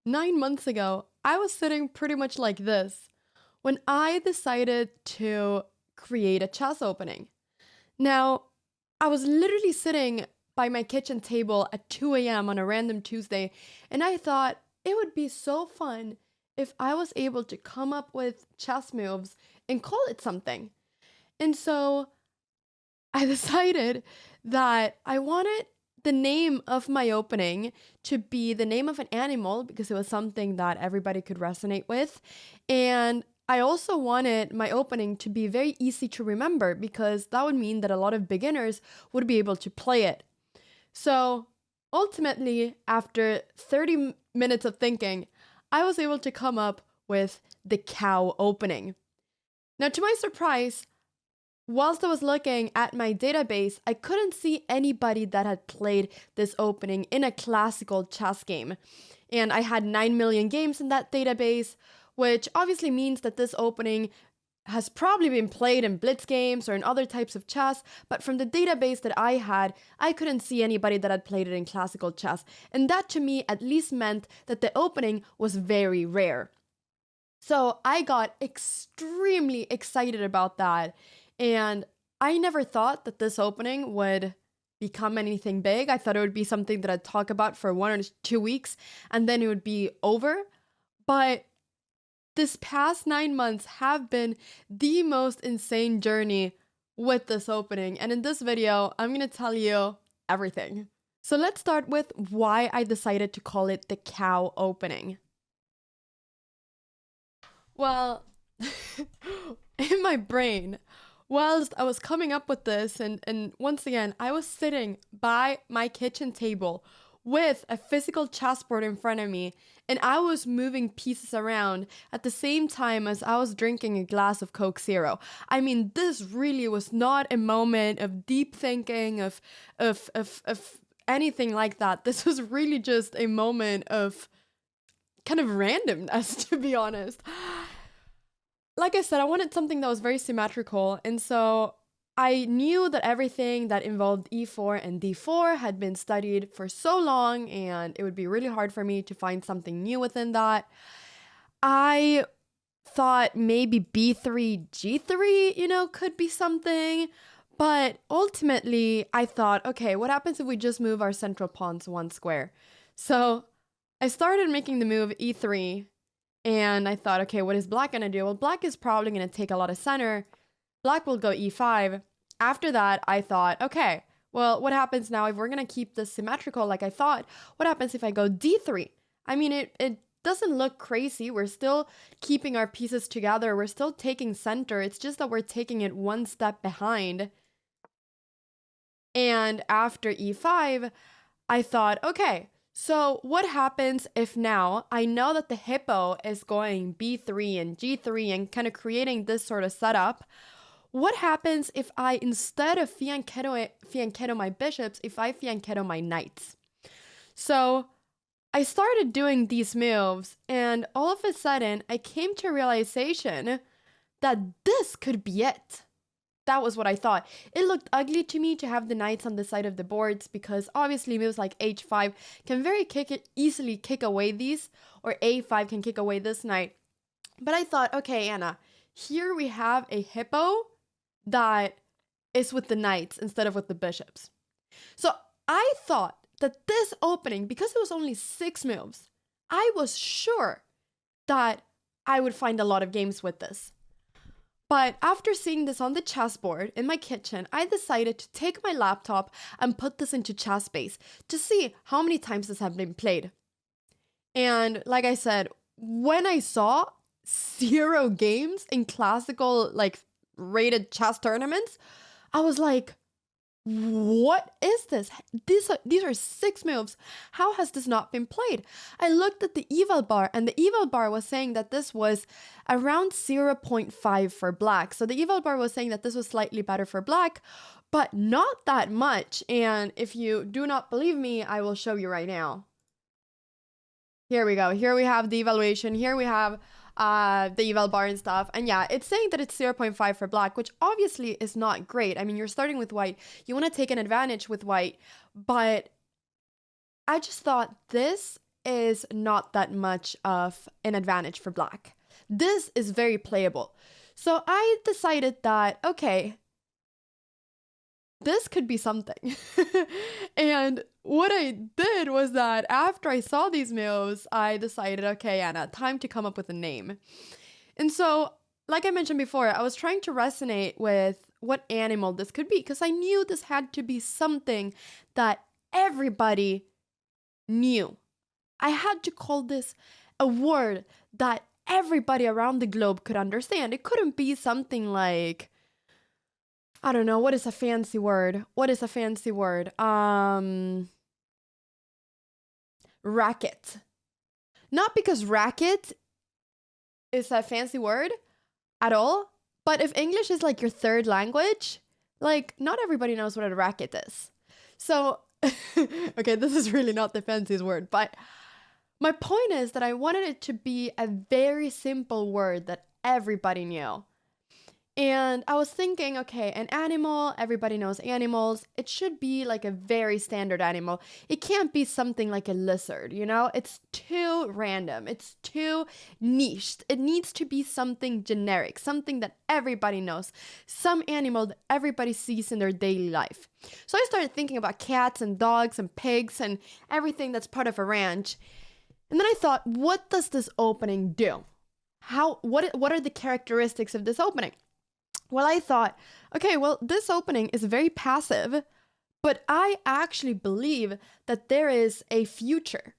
9 months ago, I was sitting pretty much like this when I decided to create a chess opening. Now, I was literally sitting by my kitchen table at 2 a.m. on a random Tuesday, and I thought it would be so fun if I was able to come up with chess moves and call it something. And so I decided that I wanted the name of my opening to be the name of an animal because it was something that everybody could resonate with. And I also wanted my opening to be very easy to remember because that would mean that a lot of beginners would be able to play it. So ultimately, after 30 minutes of thinking, I was able to come up with the cow opening. Now, to my surprise, whilst I was looking at my database, I couldn't see anybody that had played this opening in a classical chess game. And I had 9 million games in that database, which obviously means that this opening has probably been played in blitz games or in other types of chess, but from the database that I had, I couldn't see anybody that had played it in classical chess. And that to me at least meant that the opening was very rare. So I got extremely excited about that. And I never thought that this opening would become anything big. I thought it would be something that I'd talk about for 1 or 2 weeks and then it would be over. But this past 9 months have been the most insane journey with this opening. And in this video, I'm going to tell you everything. So let's start with why I decided to call it the cow opening. Well, in my brain, whilst I was coming up with this, and once again, I was sitting by my kitchen table with a physical chessboard in front of me, and I was moving pieces around at the same time as I was drinking a glass of Coke Zero. I mean, this really was not a moment of deep thinking, of anything like that. This was really just a moment of kind of randomness, to be honest. Like I said, I wanted something that was very symmetrical, and so I knew that everything that involved e4 and d4 had been studied for so long, and it would be really hard for me to find something new within that. I thought maybe b3, g3, could be something, but ultimately I thought, okay, what happens if we just move our central pawns 1 square? So I started making the move e3, and I thought, okay, what is black going to do? Well, black is probably going to take a lot of center. Black will go e5. After that, I thought, okay, well, what happens now if we're going to keep this symmetrical like I thought? What happens if I go d3? I mean, it doesn't look crazy. We're still keeping our pieces together. We're still taking center. It's just that we're taking it 1 step behind. And after e5, I thought, okay, so what happens if now I know that the hippo is going b3 and g3 and kind of creating this sort of setup? What happens if I, instead of fianchetto my bishops, if I fianchetto my knights? So I started doing these moves, and all of a sudden I came to a realization that this could be it. That was what I thought. It looked ugly to me to have the knights on the side of the boards because obviously moves like h5 can easily kick away these, or a5 can kick away this knight. But I thought, okay, Anna, here we have a hippo that is with the knights instead of with the bishops. So I thought that this opening, because it was only 6 moves, I was sure that I would find a lot of games with this. But after seeing this on the chessboard in my kitchen, I decided to take my laptop and put this into ChessBase to see how many times this had been played. And like I said, when I saw 0 games in classical, rated chess tournaments, I was like, what is this? These are 6 moves. How has this not been played? I looked at the eval bar, and the eval bar was saying that this was around 0.5 for black. So the eval bar was saying that this was slightly better for black, but not that much. And if you do not believe me, I will show you right now. Here we go. Here we have the evaluation. Here we have the eval bar and stuff. And yeah, it's saying that it's 0.5 for black, which obviously is not great. I mean, you're starting with white. You want to take an advantage with white, but I just thought this is not that much of an advantage for black. This is very playable. So I decided that, okay, this could be something. And what I did was that after I saw these moves, I decided, okay, Anna, time to come up with a name. And so, like I mentioned before, I was trying to resonate with what animal this could be because I knew this had to be something that everybody knew. I had to call this a word that everybody around the globe could understand. It couldn't be something like, I don't know, what is a fancy word? What is a fancy word? Racket. Not because racket is a fancy word at all, but if English is like your third language, like not everybody knows what a racket is. So, okay, this is really not the fanciest word, but my point is that I wanted it to be a very simple word that everybody knew. And I was thinking, okay, an animal, everybody knows animals. It should be like a very standard animal. It can't be something like a lizard, you know? It's too random. It's too niched. It needs to be something generic, something that everybody knows, some animal that everybody sees in their daily life. So I started thinking about cats and dogs and pigs and everything that's part of a ranch. And then I thought, what does this opening do? What are the characteristics of this opening? Well, I thought, okay, well, this opening is very passive, but I actually believe that there is a future.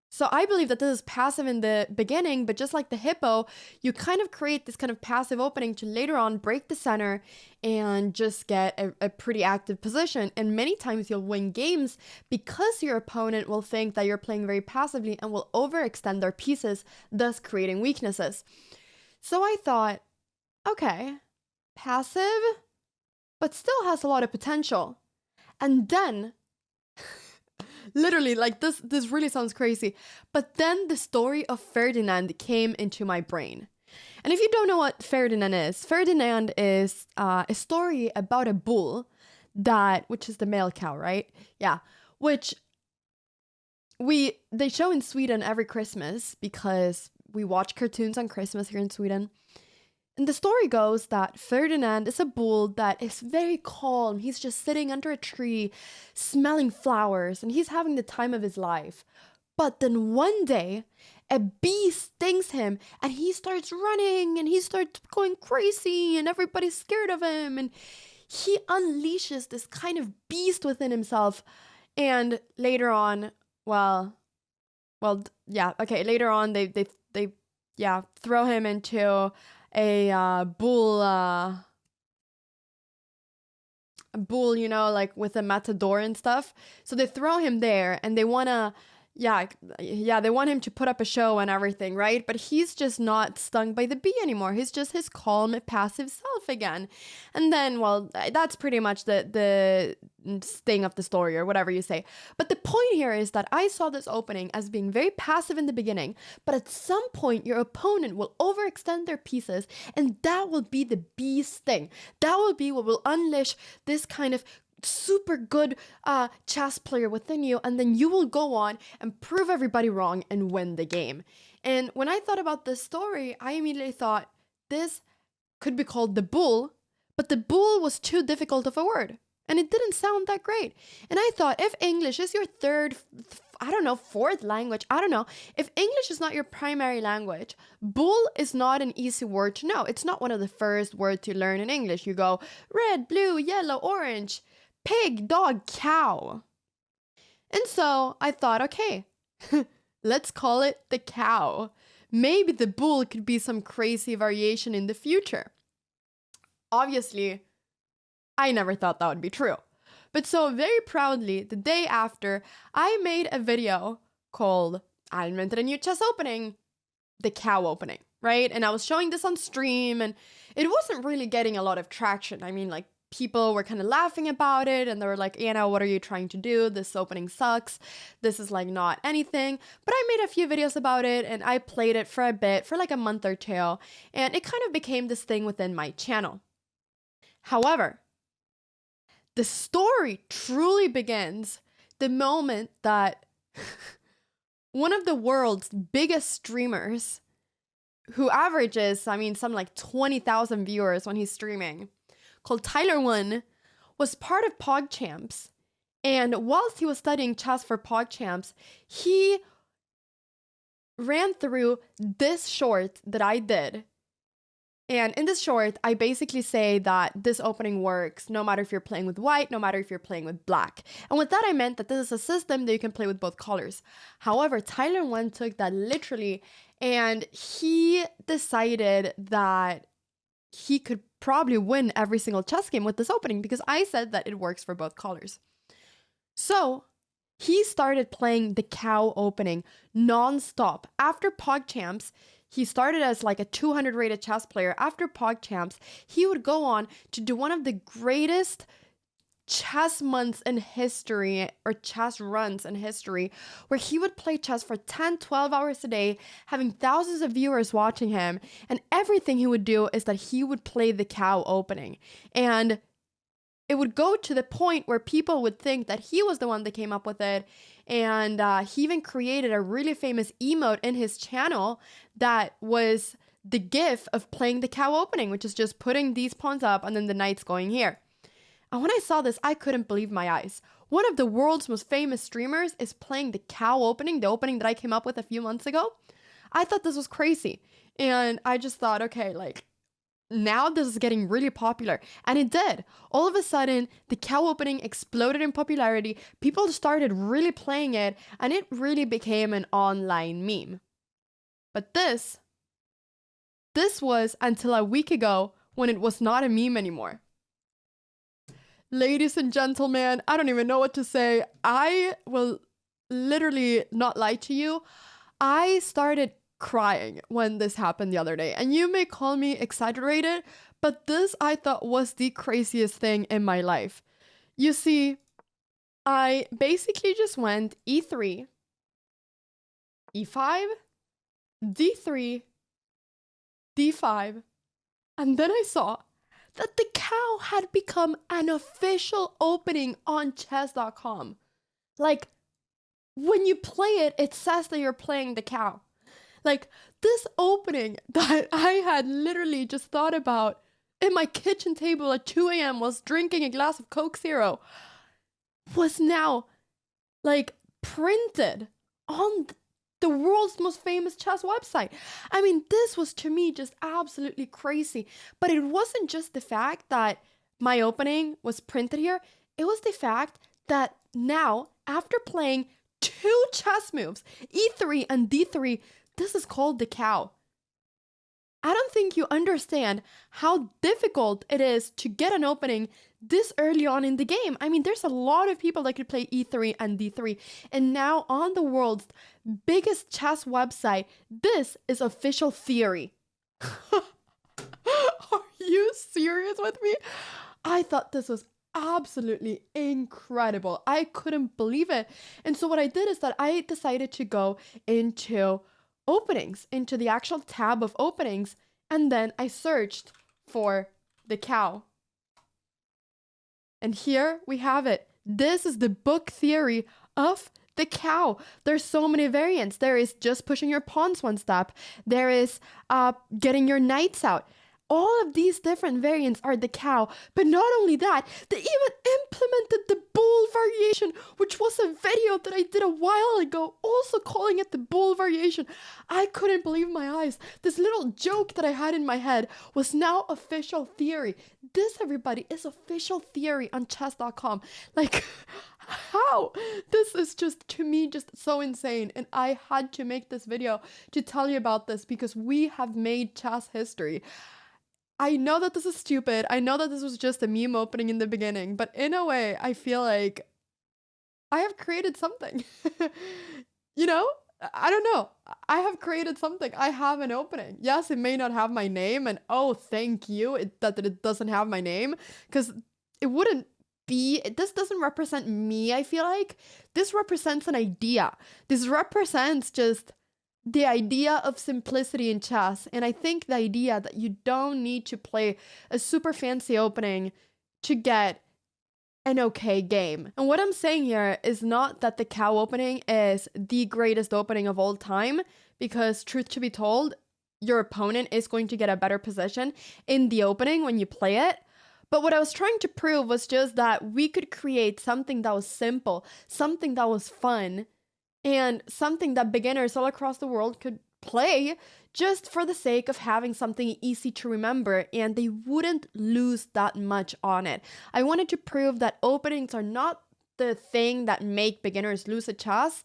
So I believe that this is passive in the beginning, but just like the hippo, you kind of create this kind of passive opening to later on break the center and just get a pretty active position. And many times you'll win games because your opponent will think that you're playing very passively and will overextend their pieces, thus creating weaknesses. So I thought, okay, passive, but still has a lot of potential. And then, literally, like this really sounds crazy, but then the story of Ferdinand came into my brain. And if you don't know what Ferdinand is a story about a bull which is the male cow, right? Yeah, which they show in Sweden every Christmas because we watch cartoons on Christmas here in Sweden. And the story goes that Ferdinand is a bull that is very calm. He's just sitting under a tree, smelling flowers, and he's having the time of his life. But then one day, a bee stings him, and he starts running, and he starts going crazy, and everybody's scared of him. And he unleashes this kind of beast within himself. And later on, later on, they throw him into a bull, you know, like with a matador and stuff. So they throw him there and they want to, they want him to put up a show and everything, right? But he's just not stung by the bee anymore. He's just his calm, passive self again. And then, well, that's pretty much the sting of the story or whatever you say. But the point here is that I saw this opening as being very passive in the beginning, but at some point your opponent will overextend their pieces, and that will be the bee sting. That will be what will unleash this kind of super good chess player within you, and then you will go on and prove everybody wrong and win the game. And when I thought about this story, I immediately thought this could be called the bull, but the bull was too difficult of a word and it didn't sound that great. And I thought, if English is your fourth language, if English is not your primary language, bull is not an easy word to know. It's not one of the first words you learn in English. You go red, blue, yellow, orange, pig, dog, cow. And so I thought, okay, let's call it the cow. Maybe the bull could be some crazy variation in the future. Obviously, I never thought that would be true. But so very proudly, the day after, I made a video called I Invented a New Chess Opening, the cow opening, right? And I was showing this on stream and it wasn't really getting a lot of traction. I mean, like, people were kind of laughing about it and they were like, Anna, what are you trying to do? This opening sucks. This is like not anything. But I made a few videos about it and I played it for a bit, for like a month or two. And it kind of became this thing within my channel. However, the story truly begins the moment that one of the world's biggest streamers who averages, some like 20,000 viewers when he's streaming, called Tyler One, was part of PogChamps. And whilst he was studying chess for PogChamps, he ran through this short that I did. And in this short, I basically say that this opening works no matter if you're playing with white, no matter if you're playing with black. And with that, I meant that this is a system that you can play with both colors. However, Tyler One took that literally, and he decided that he could probably win every single chess game with this opening because I said that it works for both colors. So he started playing the cow opening non-stop. After PogChamps, he started as like a 200 rated chess player. After PogChamps, he would go on to do one of the greatest chess months in history, or chess runs in history, where he would play chess for 10, 12 hours a day, having thousands of viewers watching him. And everything he would do is that he would play the cow opening. And it would go to the point where people would think that he was the one that came up with it. And he even created a really famous emote in his channel that was the gif of playing the cow opening, which is just putting these pawns up and then the knights going here. And when I saw this, I couldn't believe my eyes. One of the world's most famous streamers is playing the cow opening, the opening that I came up with a few months ago. I thought this was crazy. And I just thought, okay, like, now this is getting really popular. And it did. All of a sudden, the cow opening exploded in popularity. People started really playing it, and it really became an online meme. But this was until a week ago when it was not a meme anymore. Ladies and gentlemen, I don't even know what to say. I will literally not lie to you. I started crying when this happened the other day, and you may call me exaggerated, but this I thought was the craziest thing in my life. You see, I basically just went e3, e5, d3, d5, and then I saw that the cow had become an official opening on chess.com. Like, when you play it, it says that you're playing the cow. Like, this opening that I had literally just thought about in my kitchen table at 2 a.m. whilst drinking a glass of Coke Zero was now, like, printed on the world's most famous chess website. I mean, this was to me just absolutely crazy. But it wasn't just the fact that my opening was printed here. It was the fact that now, after playing 2 chess moves, e3 and d3, this is called the cow. I don't think you understand how difficult it is to get an opening this early on in the game. I mean, there's a lot of people that could play e3 and d3. And now on the world's biggest chess website, this is official theory. Are you serious with me? I thought this was absolutely incredible. I couldn't believe it. And so what I did is that I decided to go into openings, into the actual tab of openings, and then I searched for the cow. And here we have it. This is the book theory of the cow. There's so many variants. There is just pushing your pawns one step. There is getting your knights out. All of these different variants are the cow. But not only that, they even implemented the bull variation, which was a video that I did a while ago, also calling it the bull variation. I couldn't believe my eyes. This little joke that I had in my head was now official theory. This, everybody, is official theory on chess.com. Like, how? This is just, to me, just so insane. And I had to make this video to tell you about this because we have made chess history. I know that this is stupid. I know that this was just a meme opening in the beginning, but in a way, I feel like I have created something. You know? I don't know. I have created something. I have an opening. Yes, it may not have my name, and oh, thank you that it doesn't have my name, because it wouldn't be, this doesn't represent me, I feel like. This represents an idea. This represents just the idea of simplicity in chess. And I think the idea that you don't need to play a super fancy opening to get an okay game. And what I'm saying here is not that the cow opening is the greatest opening of all time, because truth to be told, your opponent is going to get a better position in the opening when you play it. But what I was trying to prove was just that we could create something that was simple, something that was fun, and something that beginners all across the world could play just for the sake of having something easy to remember, and they wouldn't lose that much on it. I wanted to prove that openings are not the thing that make beginners lose a chess.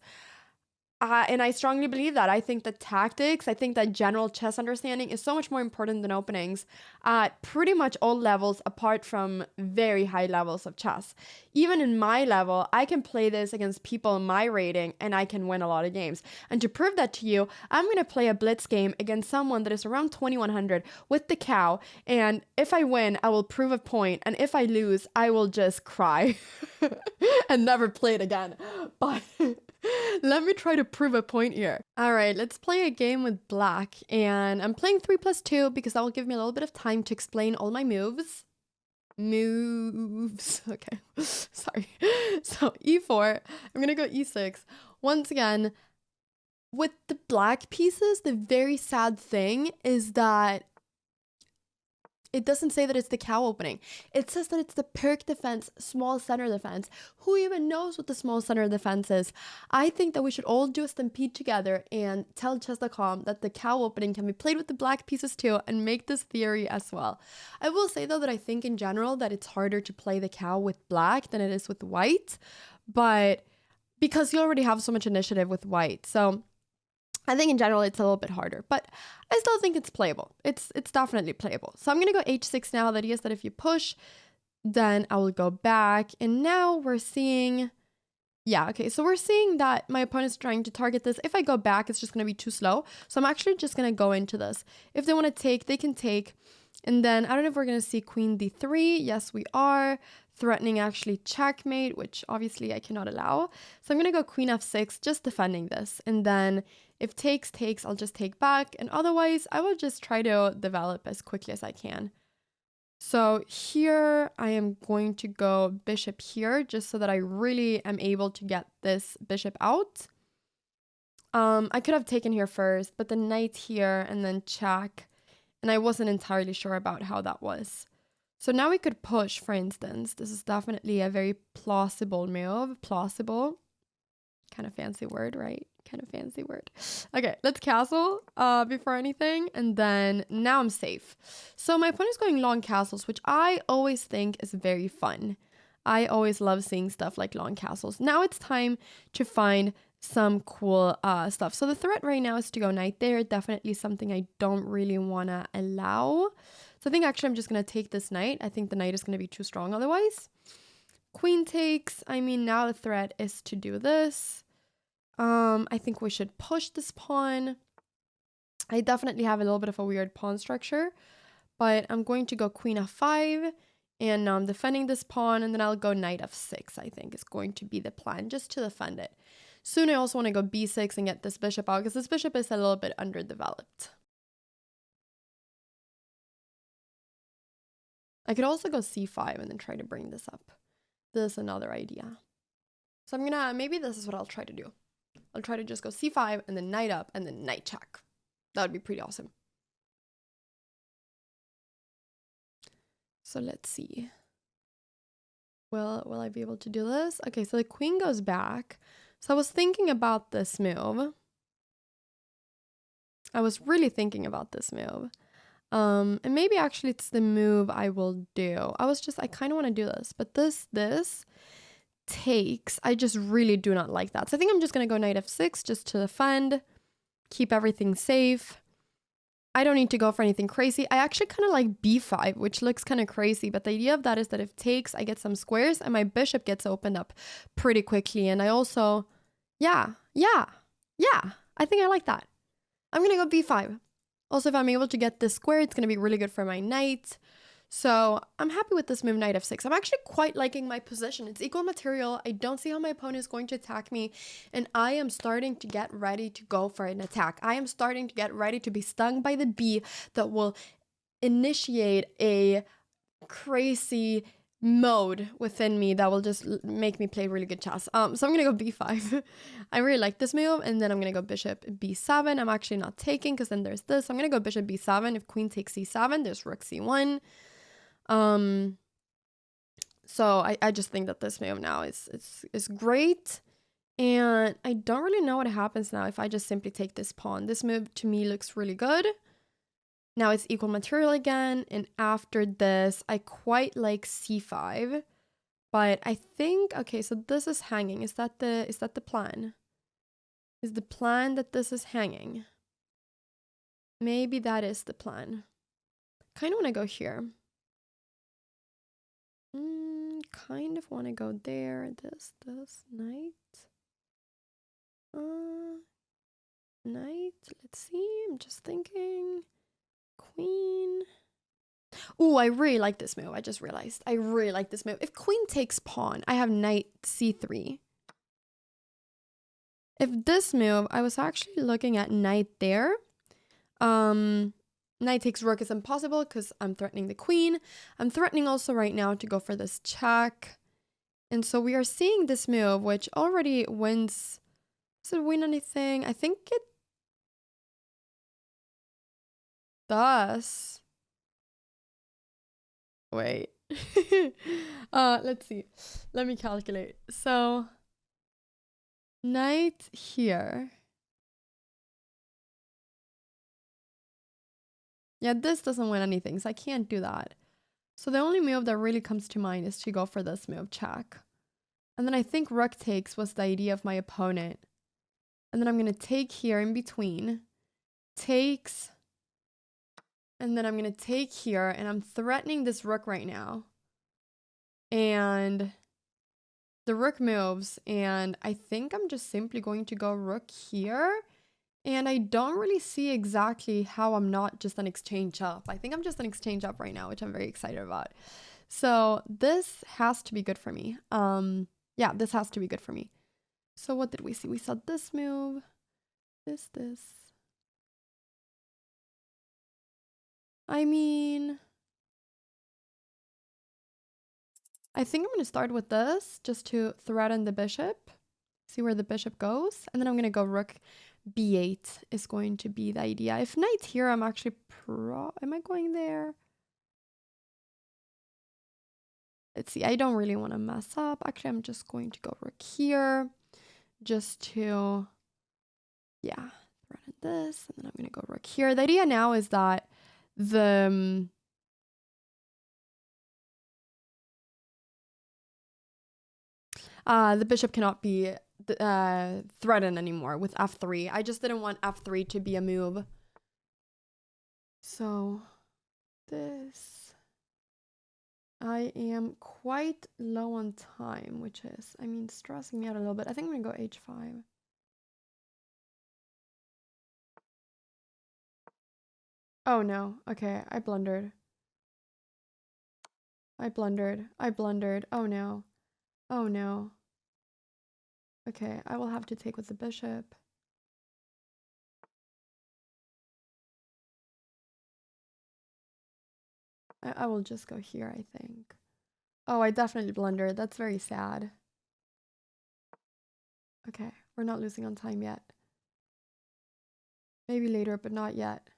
And I strongly believe that. I think that tactics, I think that general chess understanding is so much more important than openings at pretty much all levels apart from very high levels of chess. Even in my level, I can play this against people in my rating and I can win a lot of games. And to prove that to you, I'm going to play a blitz game against someone that is around 2100 with the cow. And if I win, I will prove a point. And if I lose, I will just cry and never play it again. But let me try to prove a point here. All right, let's play a game with black. And I'm playing 3+2 because that will give me a little bit of time to explain all my moves. Okay, sorry. So e4, I'm going to go e6. Once again, with the black pieces, the very sad thing is that it doesn't say that it's the cow opening. It says that it's the perk defense, small center defense. Who even knows what the small center defense is? I think that we should all do a stampede together and tell chess.com that the cow opening can be played with the black pieces too and make this theory as well. I will say though that I think in general that it's harder to play the cow with black than it is with white, but because you already have so much initiative with white. So I think in general it's a little bit harder, but I still think it's playable. It's definitely playable. So I'm going to go h6 now. That is that if you push, then I will go back. And now we're seeing, yeah, okay. So we're seeing that my opponent's trying to target this. If I go back, it's just going to be too slow. So I'm actually just going to go into this. If they want to take, they can take. And then I don't know if we're going to see queen d3. Yes, we are. Threatening actually checkmate, which obviously I cannot allow. So I'm going to go queen f6, just defending this. And then if takes, I'll just take back. And otherwise, I will just try to develop as quickly as I can. So here I am going to go bishop here, just so that I really am able to get this bishop out. I could have taken here first, but the knight here and then check. And I wasn't entirely sure about how that was. So now we could push, for instance. This is definitely a very plausible move. Plausible. Kind of fancy word, right? Kind of fancy word. Okay, let's castle before anything. And then now I'm safe. So my opponent is going long castles, which I always think is very fun. I always love seeing stuff like long castles. Now it's time to find some cool stuff. So the threat right now is to go knight there. Definitely something I don't really want to allow. So I think actually I'm just going to take this knight. I think the knight is going to be too strong otherwise. Queen takes. I mean, now the threat is to do this. I think we should push this pawn. I definitely have a little bit of a weird pawn structure, but I'm going to go queen f5, and now I'm defending this pawn, and then I'll go knight f6, I think is going to be the plan, just to defend it. Soon I also want to go b6 and get this bishop out, because this bishop is a little bit underdeveloped. I could also go c5 and then try to bring this up. This is another idea. So I'm gonna, maybe this is what I'll try to do. I'll try to just go c5 and then knight up and then knight check. That would be pretty awesome. So let's see. Will I be able to do this? Okay, so the queen goes back. So I was thinking about this move. I was really thinking about this move. And maybe actually it's the move I will do. I kind of want to do this, but this takes, I just really do not like that. So I think I'm just going to go knight f6 just to defend, keep everything safe. I don't need to go for anything crazy. I actually kind of like b5, which looks kind of crazy, but the idea of that is that if takes, I get some squares and my bishop gets opened up pretty quickly. And I also, yeah, I think I like that. I'm going to go b5. Also, if I'm able to get this square, it's going to be really good for my knight. So I'm happy with this move, knight f6. I'm actually quite liking my position. It's equal material. I don't see how my opponent is going to attack me. And I am starting to get ready to go for an attack. I am starting to get ready to be stung by the bee that will initiate a crazy mode within me that will just make me play really good chess. So I'm gonna go b5. I really like this move, and then I'm gonna go bishop b7. I'm actually not taking because then there's this. I'm gonna go bishop b7. If queen takes c7, there's rook c1. So I just think that this move now is great. And I don't really know what happens now if I just simply take this pawn. This move to me looks really good. Now it's equal material again. And after this, I quite like c5. But I think, okay, so this is hanging. Is that the plan? Is the plan that this is hanging? Maybe that is the plan. Kind of want to go here. Kind of want to go there. This, knight. Knight. Let's see. I'm just thinking. Queen. Ooh, I really like this move. I just realized. I really like this move. If queen takes pawn, I have knight c3. If this move, I was actually looking at knight there. Knight takes rook is impossible because I'm threatening the queen. I'm threatening also right now to go for this check. And so we are seeing this move, which already wins. Does it win anything? I think it does. Wait. Let's see. Let me calculate. So, knight here. Yeah, this doesn't win anything, so I can't do that. So the only move that really comes to mind is to go for this move, check. And then I think rook takes was the idea of my opponent. And then I'm going to take here in between. Takes. And then I'm going to take here, and I'm threatening this rook right now. And the rook moves, and I think I'm just simply going to go rook here. And I don't really see exactly how I'm not just an exchange up. I think I'm just an exchange up right now, which I'm very excited about. So this has to be good for me. Yeah, this has to be good for me. So what did we see? We saw this move. This. I mean, I think I'm going to start with this just to threaten the bishop. See where the bishop goes. And then I'm going to go rook b8 is going to be the idea. If knight here, I'm actually am I going there? Let's see. I don't really want to mess up. Actually, I'm just going to go rook here just to, yeah, threaten this. And then I'm going to go rook here. The idea now is that the bishop cannot be threatened anymore with f3. I just didn't want f3 to be a move. So this, I am quite low on time, which is, I mean, stressing me out a little bit. I think I'm gonna go h5. Oh no, okay, I blundered. I blundered. Oh no. Oh no. Okay, I will have to take with the bishop. I will just go here, I think. Oh, I definitely blundered. That's very sad. Okay, we're not losing on time yet. Maybe later, but not yet.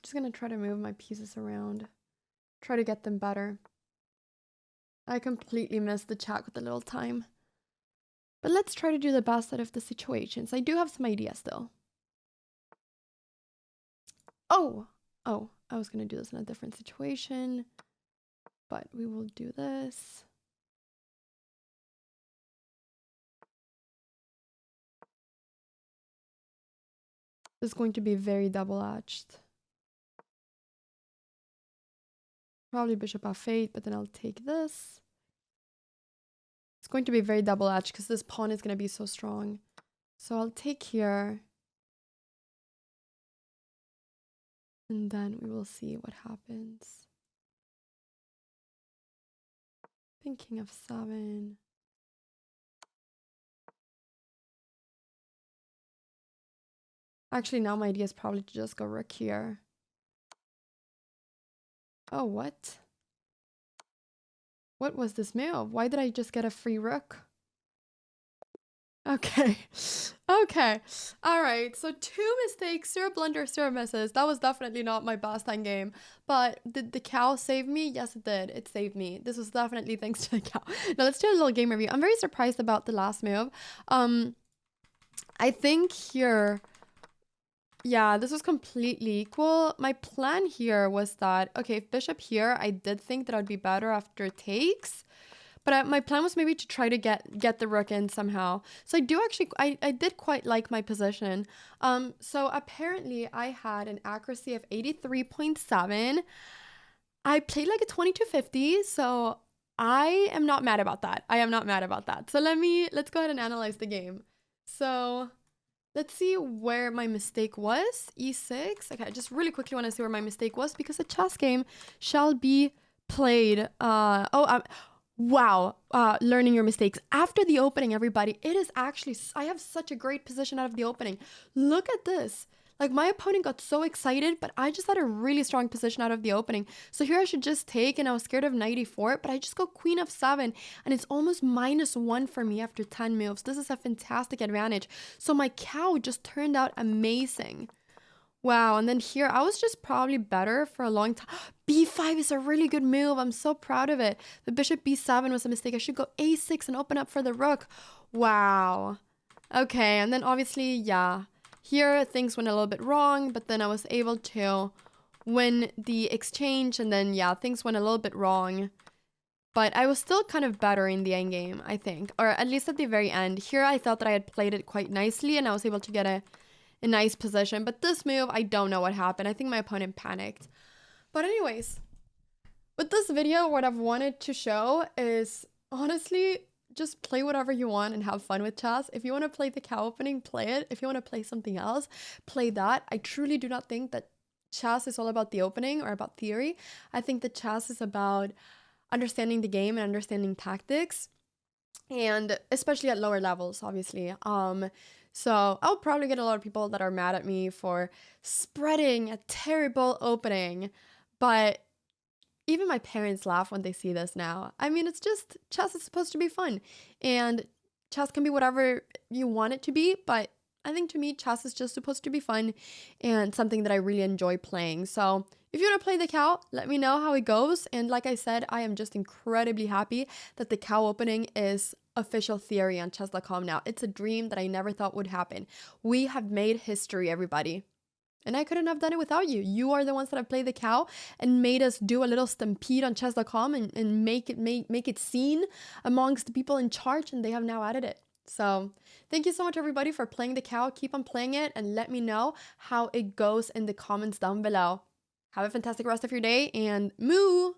Just gonna try to move my pieces around. Try to get them better. I completely missed the chat with the little time. But let's try to do the best out of the situations. I do have some ideas still. Oh, I was gonna do this in a different situation. But we will do this. This is going to be very double-edged. Probably bishop f8, but then I'll take this. It's going to be very double-edged because this pawn is going to be so strong. So I'll take here. And then we will see what happens. Thinking of 7. Actually, now my idea is probably to just go rook here. Oh, what? What was this move? Why did I just get a free rook? Okay. Okay. All right. So 2 mistakes, 0 blunders, 0 misses. That was definitely not my best end game. But did the cow save me? Yes, it did. It saved me. This was definitely thanks to the cow. Now let's do a little game review. I'm very surprised about the last move. I think here... Yeah, this was completely equal. My plan here was that, okay, if bishop here, I did think that I'd be better after takes. But my plan was maybe to try to get the rook in somehow. So I do actually, I did quite like my position. So apparently I had an accuracy of 83.7. I played like a 2250, so I am not mad about that. I am not mad about that. So let's go ahead and analyze the game. So let's see where my mistake was. E6. Okay, I just really quickly want to see where my mistake was because the chess game shall be played. Wow, learning your mistakes. After the opening, everybody, it is actually, I have such a great position out of the opening. Look at this. Like, my opponent got so excited, but I just had a really strong position out of the opening. So here I should just take, and I was scared of knight e4, but I just go queen f7, and it's almost -1 for me after 10 moves. This is a fantastic advantage. So my cow just turned out amazing. Wow, and then here, I was just probably better for a long time. B5 is a really good move. I'm so proud of it. The bishop b7 was a mistake. I should go a6 and open up for the rook. Wow. Okay, and then obviously, yeah. Here, things went a little bit wrong, but then I was able to win the exchange, and then, yeah, things went a little bit wrong. But I was still kind of better in the endgame, I think. Or at least at the very end. Here, I thought that I had played it quite nicely, and I was able to get a nice position. But this move, I don't know what happened. I think my opponent panicked. But anyways, with this video, what I've wanted to show is, honestly, just play whatever you want and have fun with chess. If you want to play the cow opening, play it. If you want to play something else, play that. I truly do not think that chess is all about the opening or about theory. I think that chess is about understanding the game and understanding tactics, and especially at lower levels, obviously. So I'll probably get a lot of people that are mad at me for spreading a terrible opening, but even my parents laugh when they see this now. I mean, it's just, chess is supposed to be fun, and chess can be whatever you want it to be, but I think to me, chess is just supposed to be fun and something that I really enjoy playing. So if you want to play the cow, let me know how it goes. And like I said, I am just incredibly happy that the cow opening is official theory on chess.com now. It's a dream that I never thought would happen. We have made history, everybody. And I couldn't have done it without you. You are the ones that have played the cow and made us do a little stampede on chess.com and make it seen amongst the people in charge, and they have now added it. So thank you so much, everybody, for playing the cow. Keep on playing it and let me know how it goes in the comments down below. Have a fantastic rest of your day, and moo!